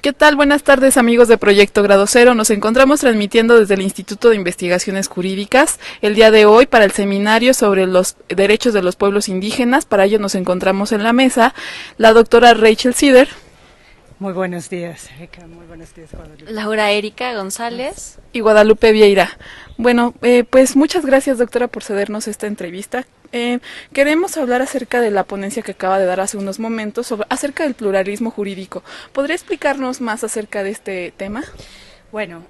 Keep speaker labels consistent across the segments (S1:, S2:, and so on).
S1: ¿Qué tal? Buenas tardes, amigos de Proyecto Grado Cero. Nos encontramos transmitiendo desde el Instituto de Investigaciones Jurídicas el día de hoy para el seminario sobre los derechos de los pueblos indígenas. Para ello nos encontramos en la mesa la doctora Rachel Sider.
S2: Muy buenos días, Erika. Muy buenos días, Guadalupe.
S3: Laura Erika González.
S1: Y Guadalupe Vieira. Bueno, pues muchas gracias, doctora, por cedernos esta entrevista. Queremos hablar acerca de la ponencia que acaba de dar hace unos momentos, acerca del pluralismo jurídico. ¿Podría explicarnos más acerca de este tema?
S2: Bueno,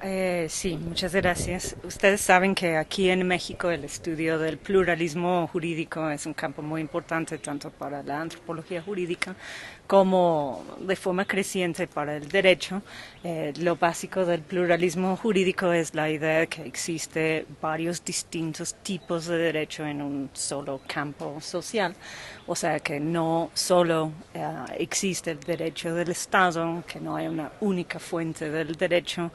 S2: sí, muchas gracias. Ustedes saben que aquí en México el estudio del pluralismo jurídico es un campo muy importante tanto para la antropología jurídica como de forma creciente para el derecho. Lo básico del pluralismo jurídico es la idea de que existe varios distintos tipos de derecho en un solo campo social. O sea que no solo existe el derecho del Estado, que no hay una única fuente del derecho,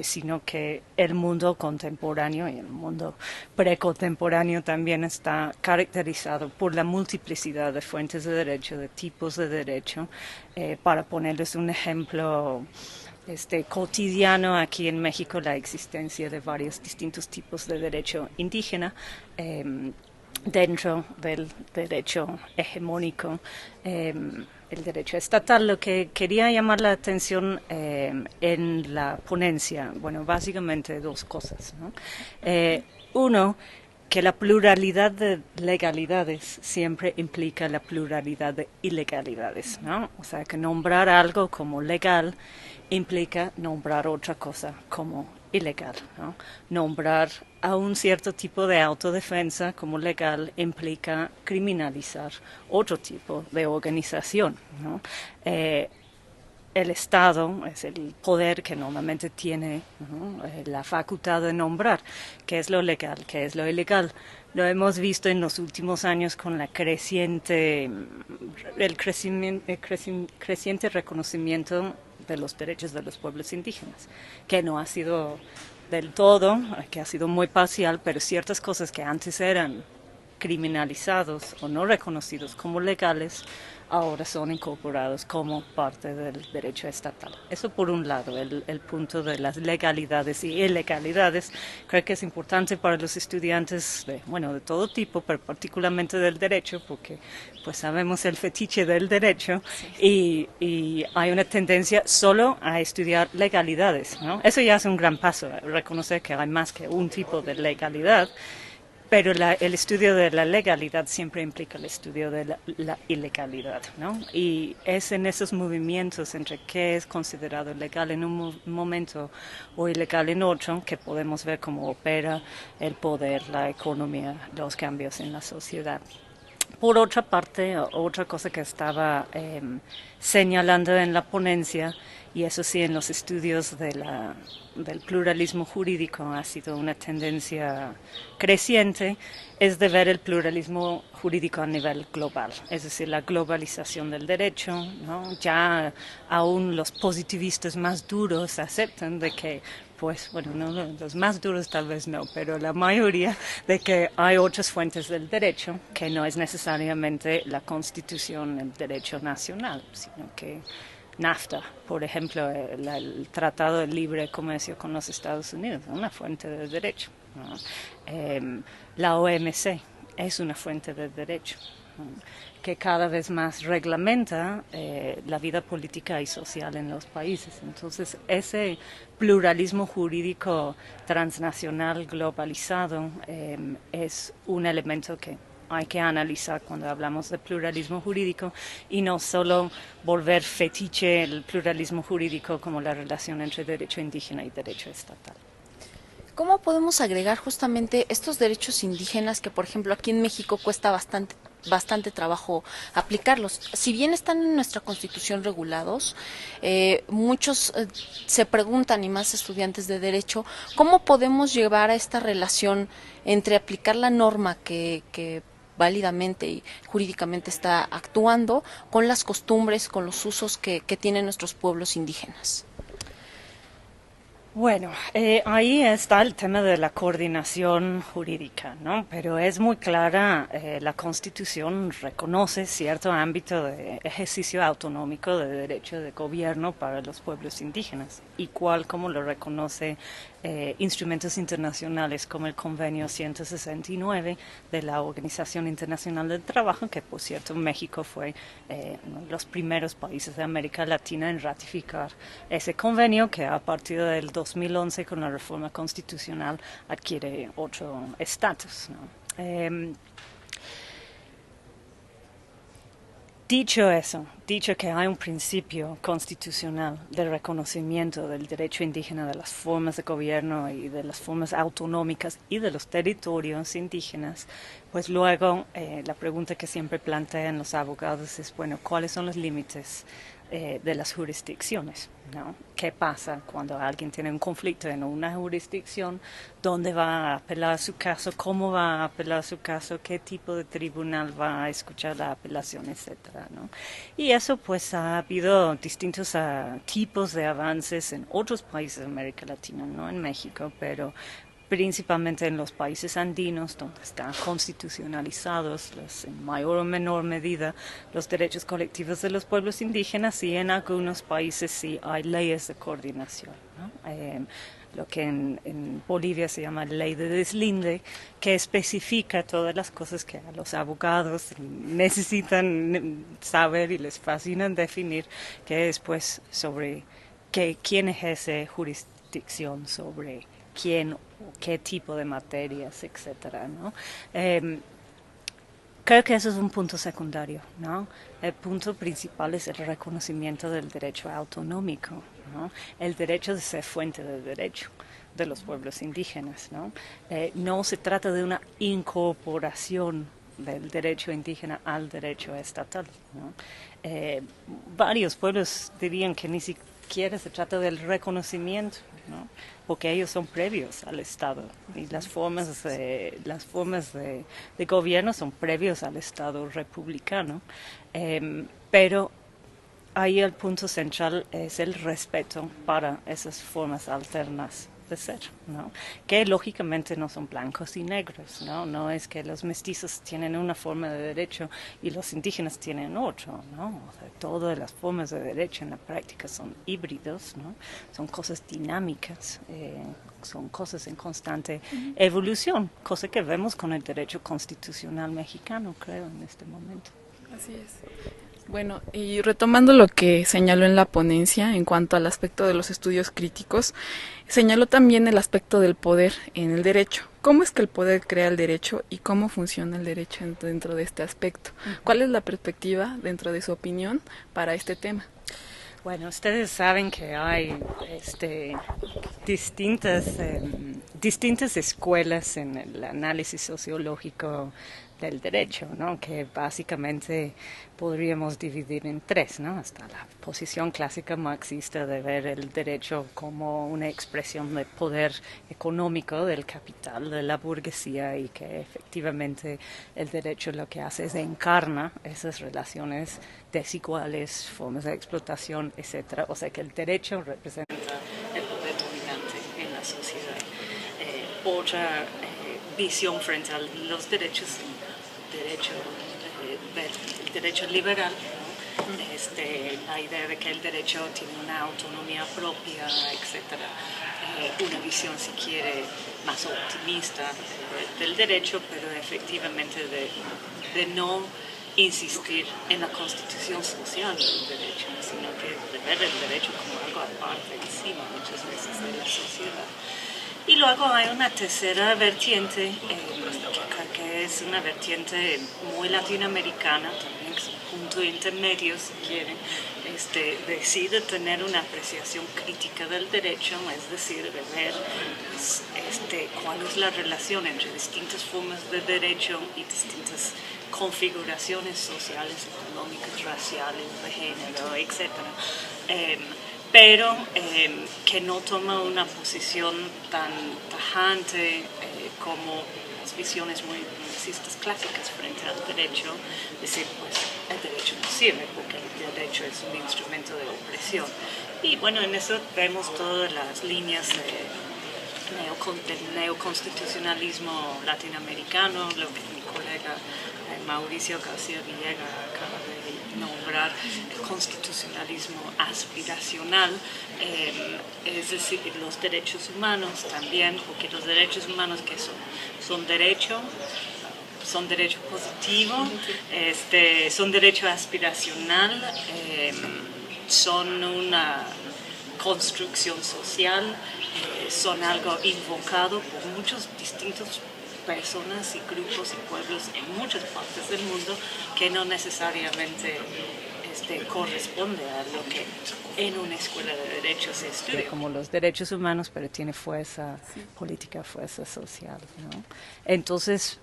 S2: sino que el mundo contemporáneo y el mundo precontemporáneo también está caracterizado por la multiplicidad de fuentes de derecho, de tipos de derecho. Para ponerles un ejemplo cotidiano, aquí en México la existencia de varios distintos tipos de derecho indígena. Dentro del derecho hegemónico, el derecho estatal. Lo que quería llamar la atención en la ponencia, bueno, básicamente dos cosas, ¿no? Uno, que la pluralidad de legalidades siempre implica la pluralidad de ilegalidades, ¿no? O sea, que nombrar algo como legal implica nombrar otra cosa como ilegal, ¿no? Nombrar a un cierto tipo de autodefensa como legal implica criminalizar otro tipo de organización, ¿no? El Estado es el poder que normalmente tiene, ¿no?, la facultad de nombrar qué es lo legal, qué es lo ilegal. Lo hemos visto en los últimos años con el creciente reconocimiento de los derechos de los pueblos indígenas, que no ha sido del todo, que ha sido muy parcial, pero ciertas cosas que antes eran criminalizados o no reconocidos como legales, ahora son incorporados como parte del derecho estatal. Eso por un lado, el punto de las legalidades y ilegalidades. Creo que es importante para los estudiantes de todo tipo, pero particularmente del derecho, porque pues sabemos el fetiche del derecho, sí. y hay una tendencia solo a estudiar legalidades, ¿no? Eso ya es un gran paso, reconocer que hay más que un tipo de legalidad. Pero el estudio de la legalidad siempre implica el estudio de la ilegalidad, ¿no? Y es en esos movimientos entre qué es considerado legal en un momento o ilegal en otro que podemos ver cómo opera el poder, la economía, los cambios en la sociedad. Por otra parte, otra cosa que estaba señalando en la ponencia, y eso sí en los estudios del pluralismo jurídico ha sido una tendencia creciente, es de ver el pluralismo jurídico a nivel global, es decir, la globalización del derecho, ¿no? Ya aún los positivistas más duros aceptan de que los más duros tal vez no, pero la mayoría de que hay otras fuentes del derecho, que no es necesariamente la Constitución, el derecho nacional, sino que NAFTA, por ejemplo, el Tratado de Libre Comercio con los Estados Unidos, una fuente de derecho, ¿no? La OMC es una fuente de derecho, ¿no?, que cada vez más reglamenta la vida política y social en los países. Entonces, ese pluralismo jurídico transnacional globalizado es un elemento que hay que analizar cuando hablamos de pluralismo jurídico y no solo volver fetiche el pluralismo jurídico como la relación entre derecho indígena y derecho estatal.
S3: ¿Cómo podemos agregar justamente estos derechos indígenas que, por ejemplo, aquí en México cuesta bastante trabajo aplicarlos? Si bien están en nuestra Constitución regulados, muchos se preguntan, y más estudiantes de Derecho, ¿cómo podemos llevar a esta relación entre aplicar la norma que válidamente y jurídicamente está actuando con las costumbres, con los usos que tienen nuestros pueblos indígenas?
S2: Bueno, ahí está el tema de la coordinación jurídica, ¿no? Pero es muy clara, la Constitución reconoce cierto ámbito de ejercicio autonómico de derecho de gobierno para los pueblos indígenas, igual como lo reconoce instrumentos internacionales como el Convenio 169 de la Organización Internacional del Trabajo, que por cierto México fue uno de los primeros países de América Latina en ratificar ese convenio, que a partir del 2011 con la reforma constitucional adquiere otro estatus, ¿no? Dicho eso, dicho que hay un principio constitucional de reconocimiento del derecho indígena, de las formas de gobierno y de las formas autonómicas y de los territorios indígenas, pues luego la pregunta que siempre plantean los abogados es, bueno, ¿cuáles son los límites de las jurisdicciones, ¿no? ¿Qué pasa cuando alguien tiene un conflicto en una jurisdicción? ¿Dónde va a apelar su caso? ¿Cómo va a apelar su caso? ¿Qué tipo de tribunal va a escuchar la apelación, etcétera, ¿no? Y eso pues ha habido distintos tipos de avances en otros países de América Latina, no en México, pero principalmente en los países andinos, donde están constitucionalizados en mayor o menor medida los derechos colectivos de los pueblos indígenas, y en algunos países sí hay leyes de coordinación, ¿no? Lo que en Bolivia se llama ley de deslinde, que especifica todas las cosas que a los abogados necesitan saber y les fascinan definir, que es pues sobre quién ejerce jurisdicción sobre quién o qué tipo de materias, etcétera, ¿no? Creo que eso es un punto secundario, ¿no? El punto principal es el reconocimiento del derecho autonómico, ¿no? El derecho de ser fuente de derecho de los pueblos indígenas, ¿no? No se trata de una incorporación del derecho indígena al derecho estatal, ¿no? Varios pueblos dirían que ni siquiera se trata del reconocimiento, ¿no? Porque ellos son previos al Estado y las formas de gobierno son previos al Estado republicano, pero ahí el punto central es el respeto para esas formas alternas de ser, ¿no? Que lógicamente no son blancos y negros, ¿no? No es que los mestizos tienen una forma de derecho y los indígenas tienen otro, ¿no? O sea, todas las formas de derecho en la práctica son híbridos, ¿no? Son cosas dinámicas, son cosas en constante evolución, cosa que vemos con el derecho constitucional mexicano, creo, en este momento.
S1: Así es. Bueno, y retomando lo que señaló en la ponencia en cuanto al aspecto de los estudios críticos, señaló también el aspecto del poder en el derecho. ¿Cómo es que el poder crea el derecho y cómo funciona el derecho dentro de este aspecto? ¿Cuál es la perspectiva, dentro de su opinión, para este tema?
S2: Bueno, ustedes saben que hay distintas escuelas en el análisis sociológico del derecho, ¿no? Que básicamente podríamos dividir en tres, ¿no? Hasta la posición clásica marxista de ver el derecho como una expresión de poder económico del capital, de la burguesía, y que efectivamente el derecho lo que hace es encarna esas relaciones desiguales, formas de explotación, etcétera. O sea que el derecho representa el poder dominante en la sociedad. Otra visión frente a los derechos, el derecho liberal, ¿no? La idea de que el derecho tiene una autonomía propia, etcétera. Una visión, si quiere, más optimista del derecho, pero efectivamente de no insistir en la constitución social del derecho, sino que de ver el derecho como algo aparte, encima muchas veces de la sociedad. Y luego hay una tercera vertiente, que es una vertiente muy latinoamericana, también es un punto intermedio, si quieren, decide tener una apreciación crítica del derecho, es decir, de ver cuál es la relación entre distintas formas de derecho y distintas configuraciones sociales, económicas, raciales, de género, etc. Pero que no toma una posición tan tajante como las visiones muy marxistas clásicas frente al derecho, decir, pues el derecho no sirve porque el derecho es un instrumento de opresión. Y bueno, en eso vemos todas las líneas del neoconstitucionalismo latinoamericano, lo que mi colega Mauricio García Villegas acaba de nombrar, el constitucionalismo aspiracional, es decir, los derechos humanos también, porque los derechos humanos que son derechos positivos, son derecho aspiracional, son una construcción social, son algo invocado por muchos distintos personas y grupos y pueblos en muchas partes del mundo que no necesariamente corresponde a lo que en una escuela de derecho se estudia. Como los derechos humanos, pero tiene fuerza política, fuerza social, ¿no? Entonces,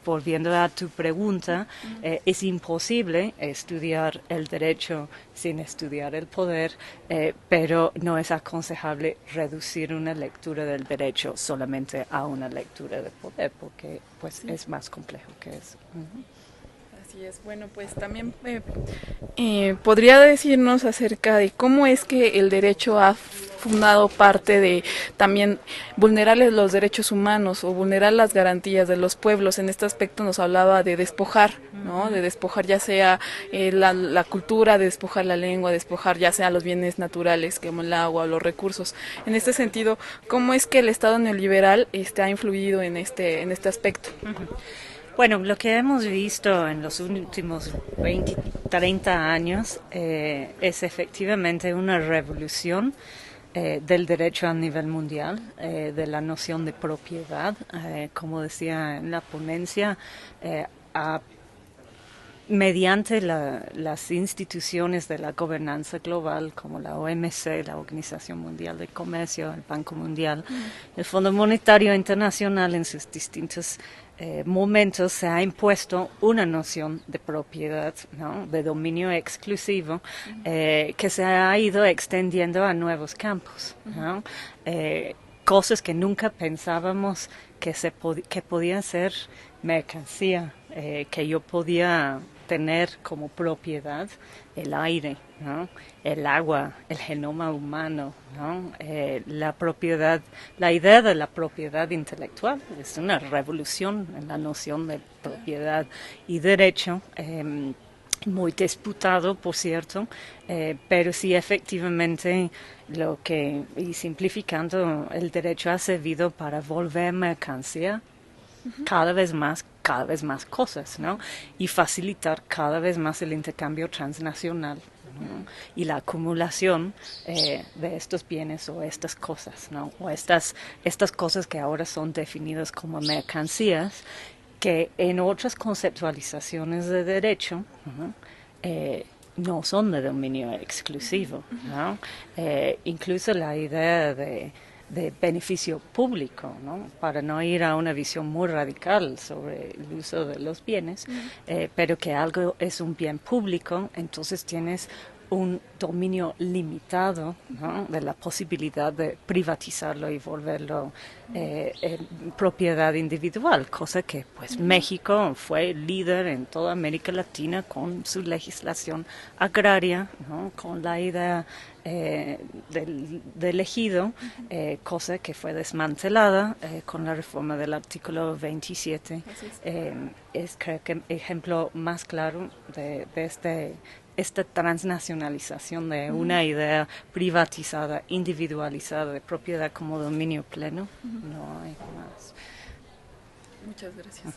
S2: volviendo a tu pregunta, es imposible estudiar el derecho sin estudiar el poder, pero no es aconsejable reducir una lectura del derecho solamente a una lectura del poder, porque pues es más complejo que eso.
S1: Así es. Bueno, pues también podría decirnos acerca de cómo es que el derecho ha fundado parte de también vulnerar los derechos humanos o vulnerar las garantías de los pueblos. En este aspecto nos hablaba de despojar, ¿no? De despojar ya sea la cultura, de despojar la lengua, de despojar ya sea los bienes naturales como el agua o los recursos. En este sentido, ¿cómo es que el Estado neoliberal ha influido en este aspecto?
S2: Bueno, lo que hemos visto en los últimos 20, 30 años es efectivamente una revolución del derecho a nivel mundial, de la noción de propiedad. Como decía en la ponencia, mediante las instituciones de la gobernanza global como la OMC, la Organización Mundial de Comercio, el Banco Mundial, el Fondo Monetario Internacional en sus distintos momentos se ha impuesto una noción de propiedad, ¿no? De dominio exclusivo, que se ha ido extendiendo a nuevos campos, ¿no? Cosas que nunca pensábamos que podían ser mercancía, que yo podía tener como propiedad: el aire, ¿no? El agua, el genoma humano, ¿no? La propiedad, la idea de la propiedad intelectual es una revolución en la noción de propiedad y derecho, muy disputado, por cierto, pero sí efectivamente y simplificando, el derecho ha servido para volver mercancía cada vez más cosas, ¿no? Y facilitar cada vez más el intercambio transnacional, ¿no? Y la acumulación de estos bienes o estas cosas, ¿no? O estas cosas que ahora son definidas como mercancías, que en otras conceptualizaciones de derecho, ¿no? No son de dominio exclusivo, ¿no? Incluso la idea de beneficio público, ¿no? Para no ir a una visión muy radical sobre el uso de los bienes, pero que algo es un bien público, entonces tienes un dominio limitado, ¿no? De la posibilidad de privatizarlo y volverlo propiedad individual, cosa que pues México fue líder en toda América Latina con su legislación agraria, ¿no? Con la idea del ejido, cosa que fue desmantelada con la reforma del artículo 27. Es creo que ejemplo más claro de esta transnacionalización de una idea privatizada, individualizada de propiedad como dominio pleno. No hay más.
S1: Muchas gracias.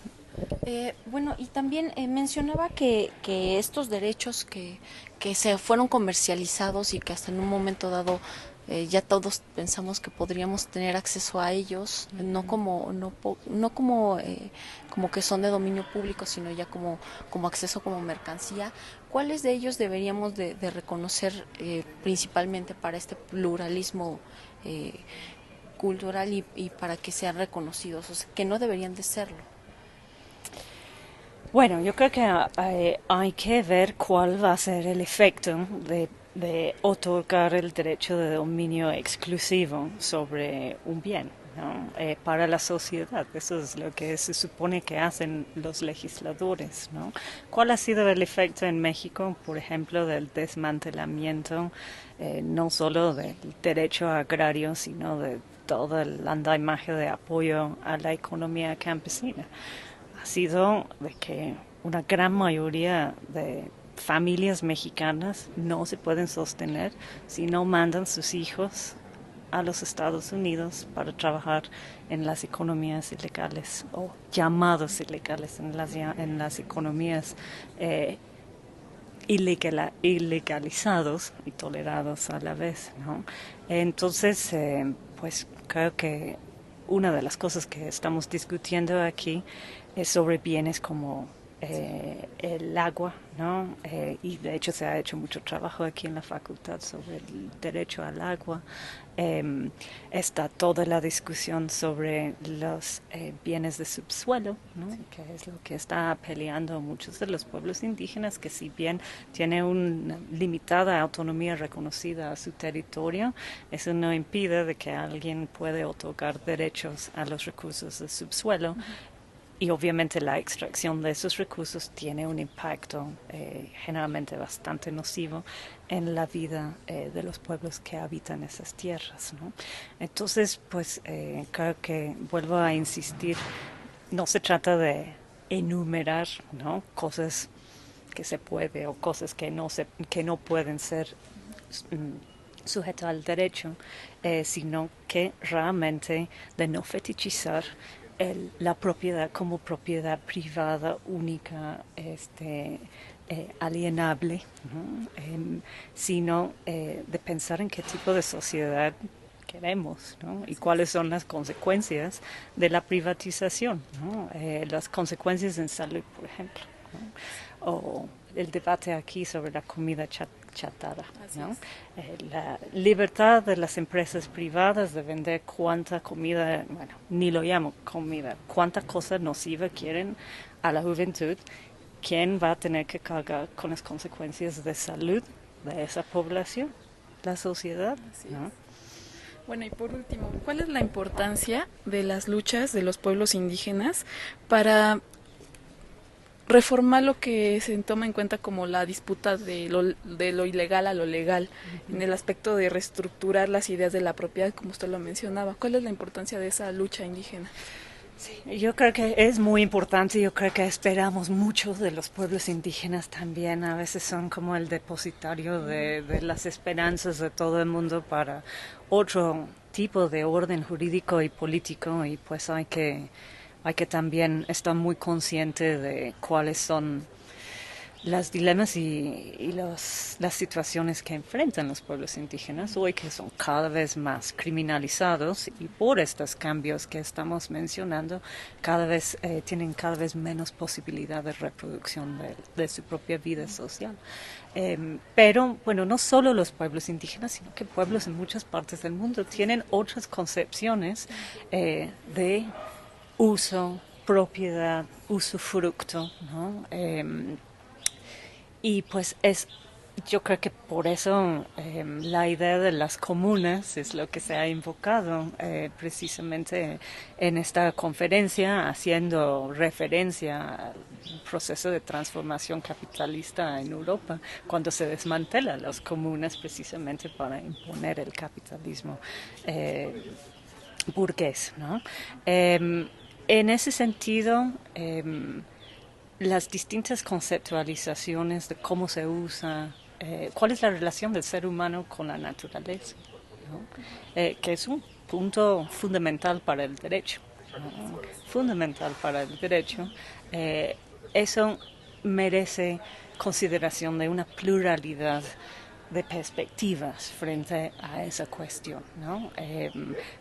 S3: Bueno, y también mencionaba que estos derechos que se fueron comercializados y que hasta en un momento dado ya todos pensamos que podríamos tener acceso a ellos, no como que son de dominio público, sino ya como acceso como mercancía. ¿Cuáles de ellos deberíamos de reconocer principalmente para este pluralismo cultural y para que sean reconocidos, o sea, que no deberían de serlo?
S2: Bueno, yo creo que hay que ver cuál va a ser el efecto de otorgar el derecho de dominio exclusivo sobre un bien, ¿no? Para la sociedad. Eso es lo que se supone que hacen los legisladores, ¿no? ¿Cuál ha sido el efecto en México, por ejemplo, del desmantelamiento no solo del derecho agrario, sino de todo el andamiaje de apoyo a la economía campesina? Ha sido de que una gran mayoría de familias mexicanas no se pueden sostener si no mandan sus hijos a los Estados Unidos para trabajar en las economías ilegales o llamados ilegales en las economías ilegalizados y tolerados a la vez, ¿no? Entonces, pues creo que una de las cosas que estamos discutiendo aquí es sobre bienes como el agua, ¿no? Y de hecho se ha hecho mucho trabajo aquí en la facultad sobre el derecho al agua. Está toda la discusión sobre los bienes de subsuelo, ¿no? Que es lo que está peleando muchos de los pueblos indígenas, que si bien tiene una limitada autonomía reconocida a su territorio, eso no impide de que alguien puede otorgar derechos a los recursos de subsuelo. Y obviamente la extracción de esos recursos tiene un impacto generalmente bastante nocivo en la vida de los pueblos que habitan esas tierras, ¿no? Entonces, pues creo que vuelvo a insistir, no se trata de enumerar, ¿no?, cosas que se puede o cosas que no pueden ser sujetas al derecho, sino que realmente de no fetichizar la propiedad como propiedad privada única, alienable, ¿no? Sino de pensar en qué tipo de sociedad queremos, ¿no? Y cuáles son las consecuencias de la privatización, ¿no? Las consecuencias en salud, por ejemplo, ¿no? O el debate aquí sobre la comida chatarra, ¿no? La libertad de las empresas privadas de vender cuánta comida, bueno, ni lo llamo comida, cuánta cosa nociva quieren a la juventud. ¿Quién va a tener que cargar con las consecuencias de salud de esa población? La sociedad, ¿no?
S1: Bueno, y por último, ¿cuál es la importancia de las luchas de los pueblos indígenas para reformar lo que se toma en cuenta como la disputa de lo ilegal a lo legal, en el aspecto de reestructurar las ideas de la propiedad, como usted lo mencionaba? ¿Cuál es la importancia de esa lucha indígena?
S2: Sí, yo creo que es muy importante, yo creo que esperamos mucho de los pueblos indígenas también, a veces son como el depositario de las esperanzas de todo el mundo para otro tipo de orden jurídico y político, y pues hay que también estar muy consciente de cuáles son los dilemas y las situaciones que enfrentan los pueblos indígenas hoy, que son cada vez más criminalizados, y por estos cambios que estamos mencionando tienen cada vez menos posibilidad de reproducción de su propia vida social. Pero bueno, no solo los pueblos indígenas, sino que pueblos en muchas partes del mundo tienen otras concepciones de uso, propiedad, usufructo, ¿no? Y pues yo creo que por eso la idea de las comunas es lo que se ha invocado precisamente en esta conferencia, haciendo referencia al proceso de transformación capitalista en Europa, cuando se desmantelan las comunas precisamente para imponer el capitalismo burgués, ¿no? En ese sentido, las distintas conceptualizaciones de cómo se usa, cuál es la relación del ser humano con la naturaleza, ¿no? Que es un punto fundamental para el derecho, ¿no? Fundamental para el derecho. Eso merece consideración de una pluralidad de perspectivas frente a esa cuestión, ¿no?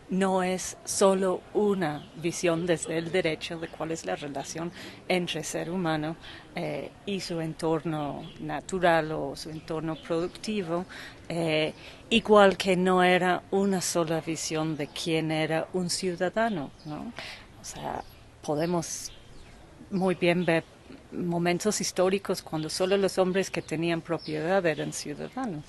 S2: No es solo una visión desde el derecho de cuál es la relación entre el ser humano y su entorno natural o su entorno productivo, igual que no era una sola visión de quién era un ciudadano, ¿no? O sea, podemos muy bien ver momentos históricos cuando solo los hombres que tenían propiedad eran ciudadanos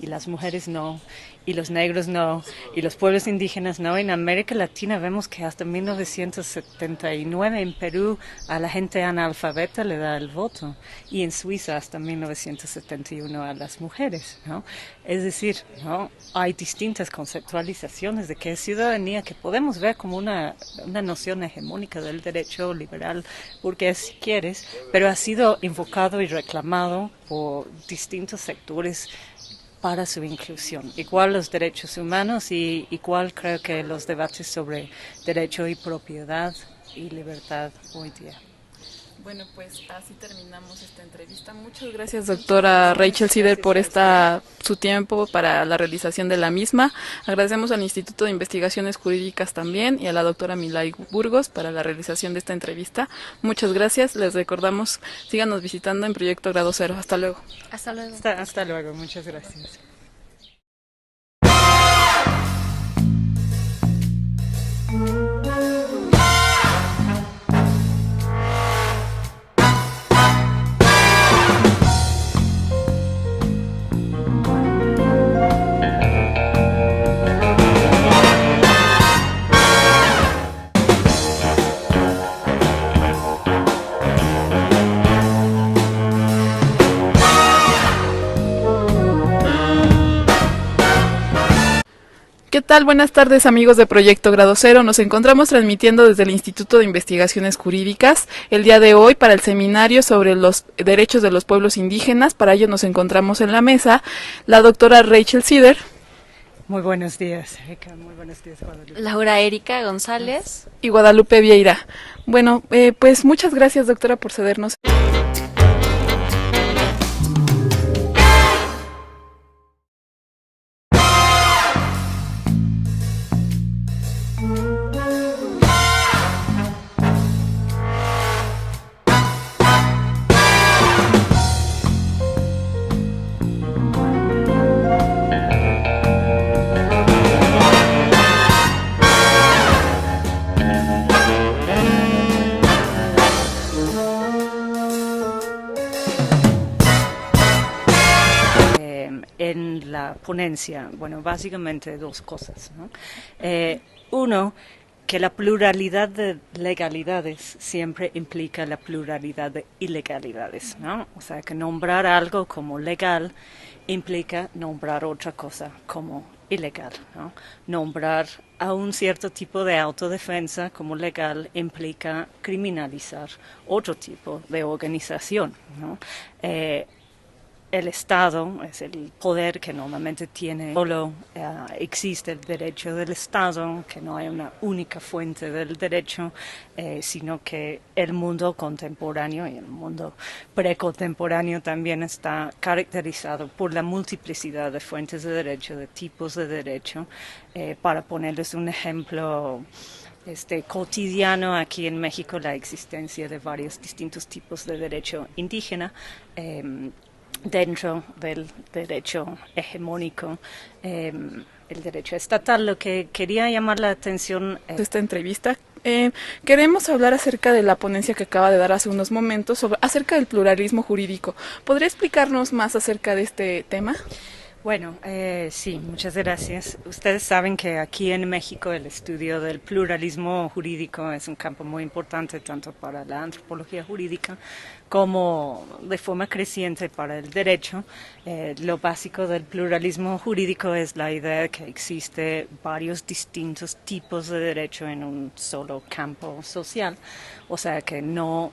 S2: y las mujeres no, y los negros no, y los pueblos indígenas no. En América Latina vemos que hasta 1979 en Perú a la gente analfabeta le da el voto, y en Suiza hasta 1971 a las mujeres, ¿no? Es decir, ¿no? Hay distintas conceptualizaciones de qué es ciudadanía que podemos ver como una noción hegemónica del derecho liberal burgués, si quieres, pero ha sido invocado y reclamado por distintos sectores para su inclusión. Igual los derechos humanos y igual creo que los debates sobre derecho y propiedad y libertad hoy día.
S1: Bueno, pues así terminamos esta entrevista. Muchas gracias, doctora Rachel Sider, por su tiempo para la realización de la misma. Agradecemos al Instituto de Investigaciones Jurídicas también y a la doctora Milay Burgos para la realización de esta entrevista. Muchas gracias. Les recordamos, síganos visitando en Proyecto Grado Cero. Hasta luego.
S3: Hasta luego.
S2: Hasta luego. Muchas gracias.
S1: ¿Qué tal? Buenas tardes, amigos de Proyecto Grado Cero. Nos encontramos transmitiendo desde el Instituto de Investigaciones Jurídicas el día de hoy para el seminario sobre los derechos de los pueblos indígenas. Para ello nos encontramos en la mesa la doctora Rachel Sider.
S2: Muy buenos días, Erika. Muy buenos días, Guadalupe.
S3: Laura Erika González.
S1: Y Guadalupe Vieira. Bueno, pues muchas gracias, doctora, por cedernos.
S2: En la ponencia, bueno, básicamente dos cosas, ¿no? Uno, que la pluralidad de legalidades siempre implica la pluralidad de ilegalidades, ¿no? O sea, que nombrar algo como legal implica nombrar otra cosa como ilegal, ¿no? Nombrar a un cierto tipo de autodefensa como legal implica criminalizar otro tipo de organización, ¿no? El Estado es el poder que normalmente tiene, solo existe el derecho del Estado, que no hay una única fuente del derecho, sino que el mundo contemporáneo y el mundo precontemporáneo también está caracterizado por la multiplicidad de fuentes de derecho, de tipos de derecho. Para ponerles un ejemplo cotidiano, aquí en México la existencia de varios distintos tipos de derecho indígena, dentro del derecho hegemónico, el derecho estatal. Lo que quería llamar la atención
S1: esta entrevista, queremos hablar acerca de la ponencia que acaba de dar hace unos momentos acerca del pluralismo jurídico. ¿Podría explicarnos más acerca de este tema?
S2: Bueno, sí, muchas gracias. Ustedes saben que aquí en México el estudio del pluralismo jurídico es un campo muy importante tanto para la antropología jurídica como de forma creciente para el derecho. Lo básico del pluralismo jurídico es la idea de que existe varios distintos tipos de derecho en un solo campo social, o sea que no